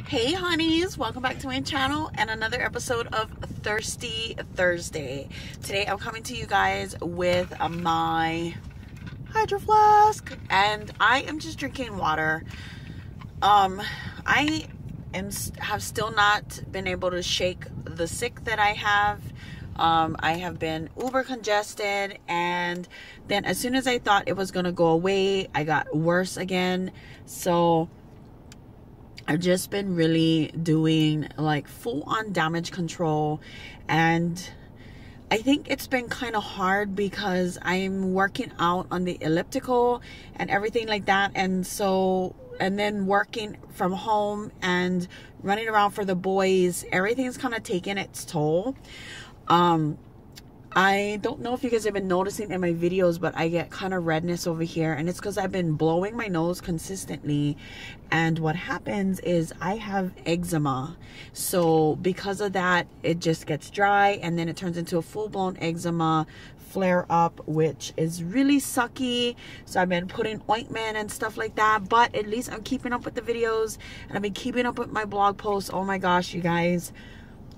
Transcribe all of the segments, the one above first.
Hey honeys, welcome back to my channel and another episode of Thirsty Thursday. Today I'm coming to you guys with my hydro flask and I am just drinking water. I have still not been able to shake the sick that I have. I have been uber congested, and then as soon as I thought it was gonna go away, I got worse again. So I've just been really doing like full-on damage control, and I think it's been kind of hard because I'm working out on the elliptical and everything like that, and then working from home and running around for the boys, everything's kind of taking its toll. I don't know if you guys have been noticing in my videos, but I get kind of redness over here, and it's because I've been blowing my nose consistently, and what happens is I have eczema. So because of that, it just gets dry and then it turns into a full-blown eczema flare up, which is really sucky. So I've been putting ointment and stuff like that, but at least I'm keeping up with the videos and I've been keeping up with my blog posts. Oh my gosh, you guys,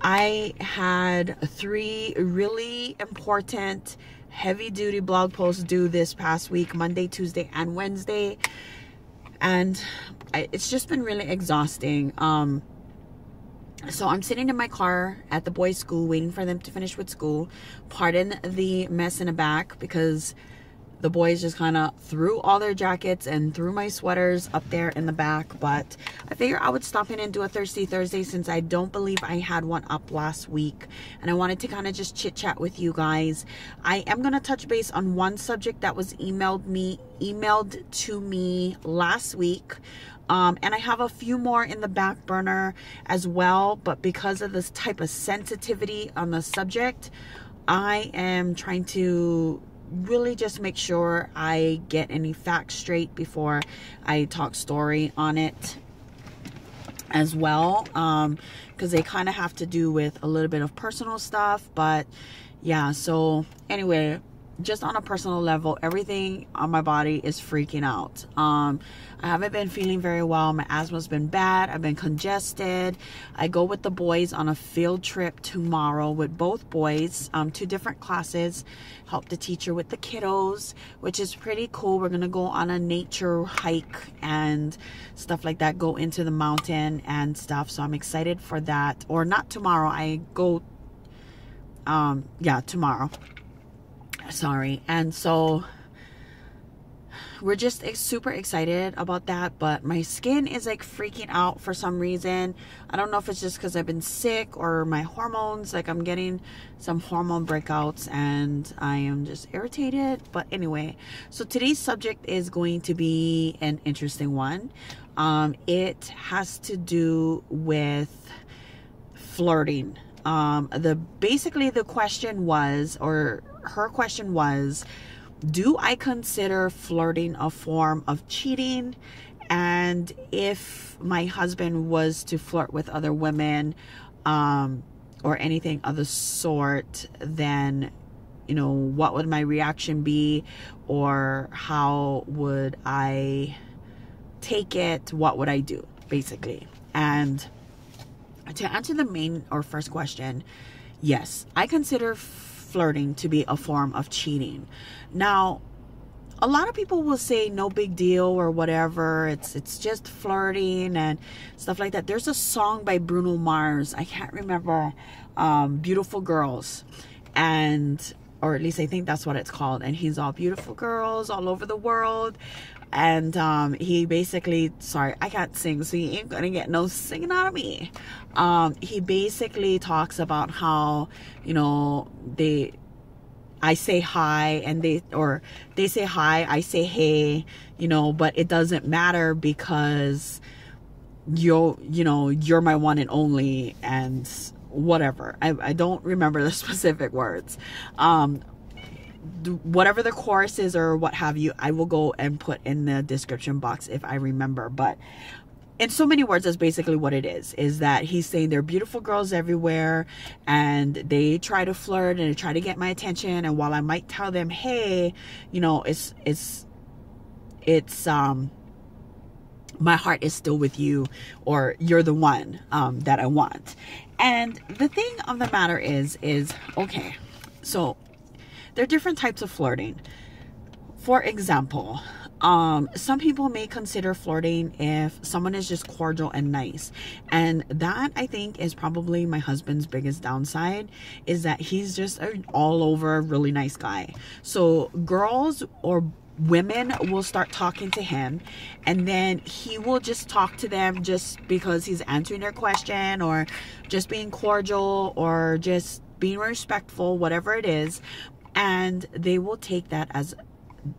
I had 3 really important heavy-duty blog posts due this past week, Monday, Tuesday, and Wednesday, and it's just been really exhausting. So I'm sitting in my car at the boys' school waiting for them to finish with school. Pardon the mess in the back because the boys just kind of threw all their jackets and threw my sweaters up there in the back. But I figured I would stop in and do a Thirsty Thursday since I don't believe I had one up last week. And I wanted to kind of just chit chat with you guys. I am going to touch base on one subject that was emailed to me last week. And I have a few more in the back burner as well. But because of this type of sensitivity on the subject, I am trying to really just make sure I get any facts straight before I talk story on it as well, because they kind of have to do with a little bit of personal stuff. But yeah, so anyway, just on a personal level, everything on my body is freaking out. I haven't been feeling very well. My asthma's been bad. I've been congested. I go with the boys on a field trip tomorrow with both boys, 2 different classes, help the teacher with the kiddos, which is pretty cool. We're gonna go on a nature hike and stuff like that, go into the mountain and stuff. So I'm excited for that. Or not tomorrow, I go yeah, tomorrow, sorry. And so we're just super excited about that, but my skin is like freaking out for some reason. I don't know if it's just because I've been sick or my hormones, like I'm getting some hormone breakouts and I am just irritated. But anyway, so today's subject is going to be an interesting one. It has to do with flirting. Basically the question was, or her question was, do I consider flirting a form of cheating? And if my husband was to flirt with other women, or anything of the sort, then, you know, what would my reaction be? Or how would I take it? What would I do, basically? And to answer the main or first question, yes, I consider flirting to be a form of cheating. Now, a lot of people will say no big deal or whatever, it's just flirting and stuff like that. There's a song by Bruno Mars, I can't remember, Beautiful Girls, and or at least I think that's what it's called, and he's all beautiful girls all over the world. And he basically, sorry, I can't sing, so you ain't gonna get no singing out of me. He basically talks about how, you know, I say hi and they say hi, I say hey, you know, but it doesn't matter because you're my one and only, and whatever. I don't remember the specific words. Whatever the chorus is or what have you, I will go and put in the description box if I remember. But in so many words, that's basically what it is that he's saying there are beautiful girls everywhere and they try to flirt and they try to get my attention. And while I might tell them, hey, you know, it's my heart is still with you, or you're the one that I want. And the thing of the matter is okay, so there are different types of flirting. For example, some people may consider flirting if someone is just cordial and nice, and that I think is probably my husband's biggest downside, is that he's just an all over really nice guy. So girls or women will start talking to him, and then he will just talk to them just because he's answering their question, or just being cordial, or just being respectful, whatever it is, and they will take that as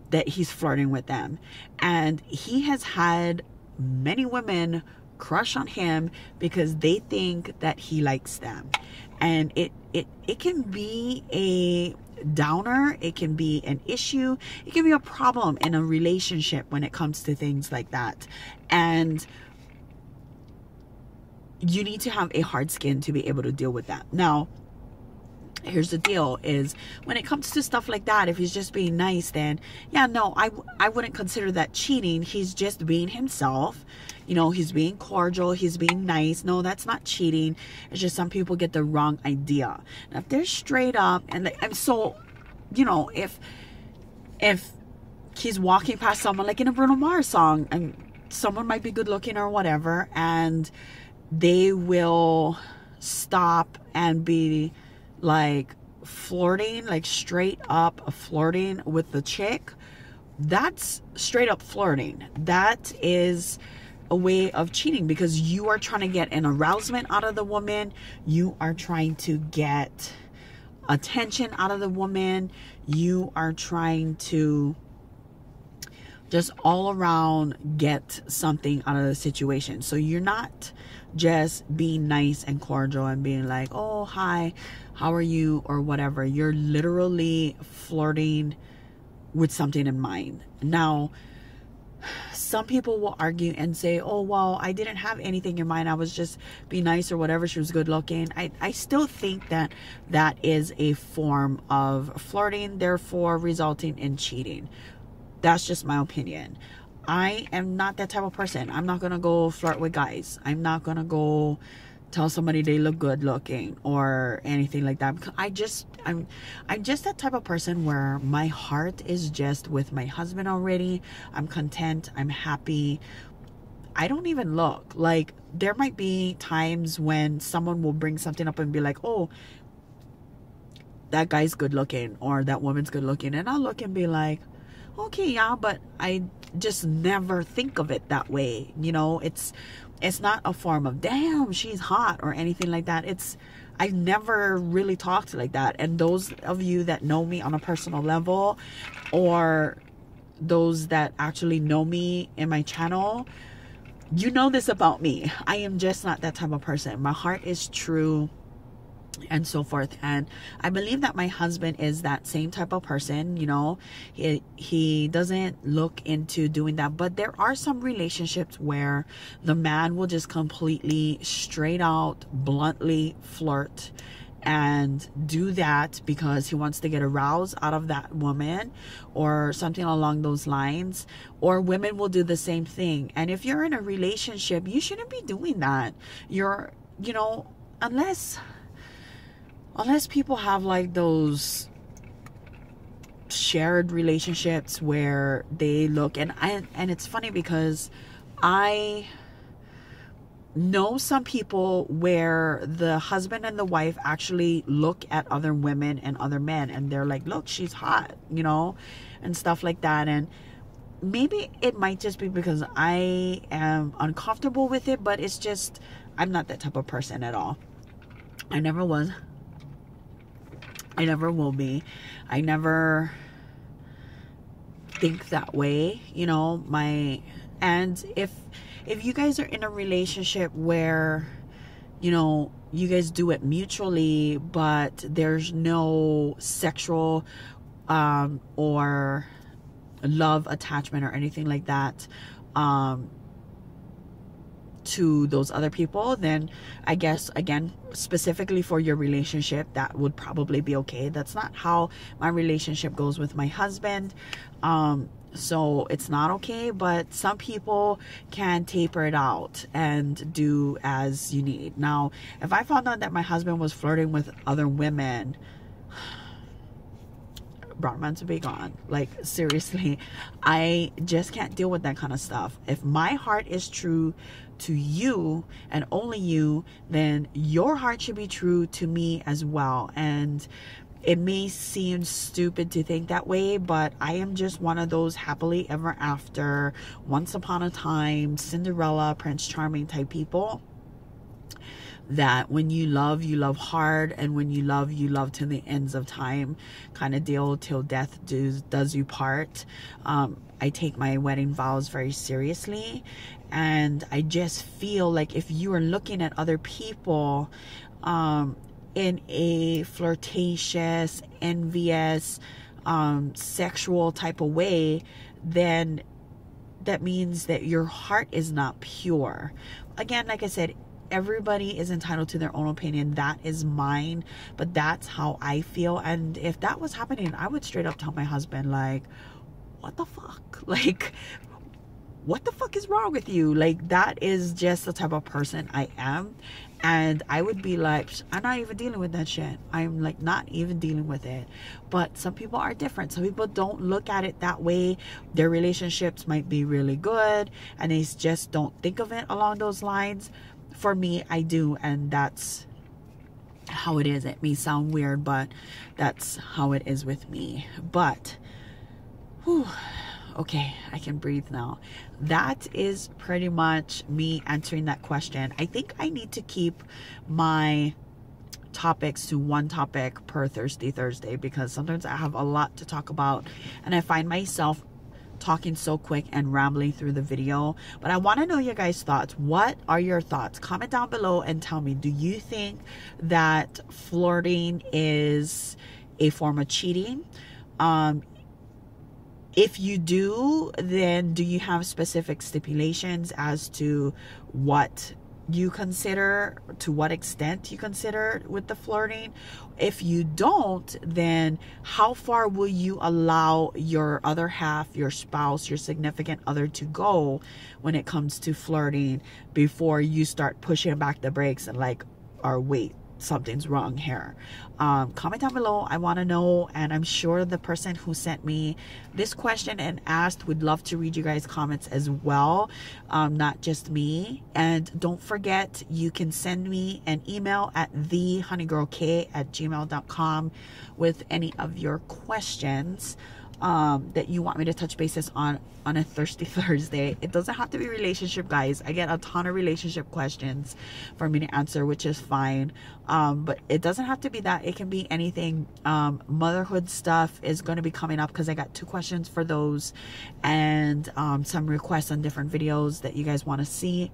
that he's flirting with them. And he has had many women crush on him because they think that he likes them. And it can be a downer, it can be an issue, it can be a problem in a relationship when it comes to things like that. And you need to have a hard skin to be able to deal with that. Now, here's the deal, is when it comes to stuff like that, if he's just being nice, then yeah, no, I wouldn't consider that cheating. He's just being himself, you know, he's being cordial, he's being nice. No, that's not cheating. It's just some people get the wrong idea. Now, if they're straight up and like, I'm so, you know, if he's walking past someone, like in a Bruno Mars song, and someone might be good looking or whatever, and they will stop and be like flirting, like straight up flirting with the chick, that's straight up flirting. That is a way of cheating, because you are trying to get an arousement out of the woman, you are trying to get attention out of the woman, you are trying to just all around get something out of the situation. So you're not just being nice and cordial and being like, oh, hi, how are you, or whatever. You're literally flirting with something in mind. Now, some people will argue and say, oh, well, I didn't have anything in mind, I was just being nice or whatever, she was good looking. I still think that that is a form of flirting, therefore resulting in cheating. That's just my opinion. I am not that type of person. I'm not gonna go flirt with guys. I'm not gonna go tell somebody they look good looking or anything like that, because I'm just that type of person where my heart is just with my husband already. I'm content, I'm happy. I don't even look. Like, there might be times when someone will bring something up and be like, oh, that guy's good looking, or that woman's good looking, and I'll look and be like, okay, yeah, but I just never think of it that way. You know, it's not a form of, damn, she's hot or anything like that. I never really talked like that. And those of you that know me on a personal level, or those that actually know me in my channel, you know this about me. I am just not that type of person. My heart is true, and so forth. And I believe that my husband is that same type of person. You know, he doesn't look into doing that. But there are some relationships where the man will just completely straight out bluntly flirt and do that because he wants to get aroused out of that woman, or something along those lines. Or women will do the same thing. And if you're in a relationship, you shouldn't be doing that. You know, unless people have like those shared relationships where they look, and it's funny because I know some people where the husband and the wife actually look at other women and other men, and they're like, look, she's hot, you know, and stuff like that. And maybe it might just be because I am uncomfortable with it, but it's just, I'm not that type of person at all. I never was. I never will be. I never think that way, you know. And if you guys are in a relationship where, you know, you guys do it mutually, but there's no sexual or love attachment or anything like that to those other people, then I guess, again, specifically for your relationship, that would probably be okay. That's not how my relationship goes with my husband. So it's not okay, but some people can taper it out and do as you need. Now, if I found out that my husband was flirting with other women, brown man to be gone. Like, seriously, I just can't deal with that kind of stuff. If my heart is true to you and only you, then your heart should be true to me as well. And it may seem stupid to think that way, but I am just one of those happily ever after, once upon a time, Cinderella, Prince Charming type people. That when you love hard, and when you love to the ends of time kind of deal, till death does you part. I take my wedding vows very seriously, and I just feel like if you are looking at other people in a flirtatious, envious, sexual type of way, then that means that your heart is not pure. Again, like I said, everybody is entitled to their own opinion. That is mine, but that's how I feel. And if that was happening, I would straight up tell my husband, like, what the fuck? Like, what the fuck is wrong with you? Like, that is just the type of person I am. And I would be like, I'm not even dealing with that shit. I'm like not even dealing with it. But some people are different. Some people don't look at it that way. Their relationships might be really good, and they just don't think of it along those lines. For me, I do, and that's how it is. It may sound weird, but that's how it is with me. But, whew, okay, I can breathe now. That is pretty much me answering that question. I think I need to keep my topics to one topic per Thirsty Thursday, because sometimes I have a lot to talk about, and I find myself talking so quick and rambling through the video. But I want to know your guys' thoughts. What are your thoughts? Comment down below and tell me, do you think that flirting is a form of cheating? If you do, then do you have specific stipulations as to what you consider, to what extent you consider with the flirting? If you don't, then how far will you allow your other half, your spouse, your significant other to go when it comes to flirting before you start pushing back the brakes and like, or wait, something's wrong here? Comment down below. I want to know, and I'm sure the person who sent me this question and asked would love to read you guys' comments as well, not just me. And don't forget, you can send me an email at thehoneygirlk@gmail.com with any of your questions that you want me to touch bases on a Thirsty Thursday. It doesn't have to be relationship, guys. I get a ton of relationship questions for me to answer, which is fine, but it doesn't have to be that. It can be anything. Motherhood stuff is going to be coming up, because I got 2 questions for those, and some requests on different videos that you guys want to see.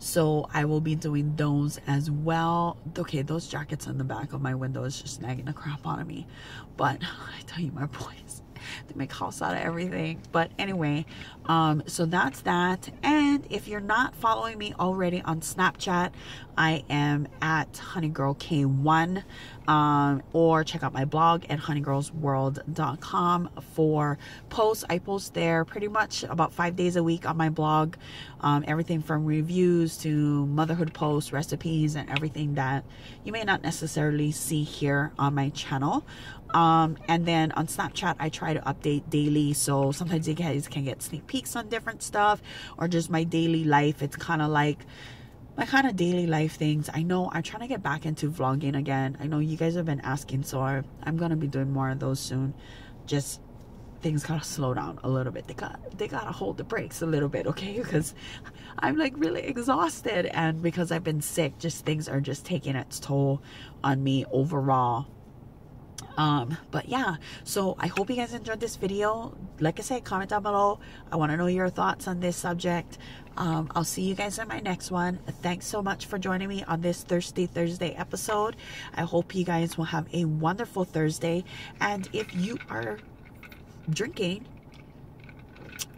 So I will be doing those as well. Okay, those jackets on the back of my window is just nagging the crap out of me. But I tell you, my boys, they make house out of everything. But anyway, so that's that. And if you're not following me already on Snapchat, I am at honeygirlk1, or check out my blog at honeygirlsworld.com for posts. I post there pretty much about 5 days a week on my blog, everything from reviews to motherhood posts, recipes, and everything that you may not necessarily see here on my channel. And then on Snapchat, I try to update daily, so sometimes you guys can get sneak peeks on different stuff, or just my daily life. It's kind of like my kind of daily life things. I know I'm trying to get back into vlogging again. I know you guys have been asking, so I'm gonna be doing more of those soon. Just things gotta slow down a little bit. They gotta hold the brakes a little bit, okay? Because I'm like really exhausted, and because I've been sick, just things are just taking its toll on me overall. But yeah, so I hope you guys enjoyed this video. Like I said, comment down below. I want to know your thoughts on this subject. I'll see you guys in my next one. Thanks so much for joining me on this Thirsty Thursday episode. I hope you guys will have a wonderful Thursday. And if you are drinking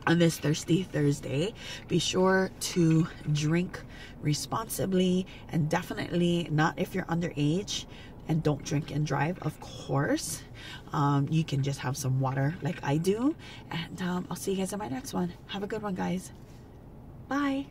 on this Thirsty Thursday, be sure to drink responsibly, and definitely not if you're underage. and don't drink and drive, of course. You can just have some water like I do. And I'll see you guys in my next one. Have a good one, guys. Bye.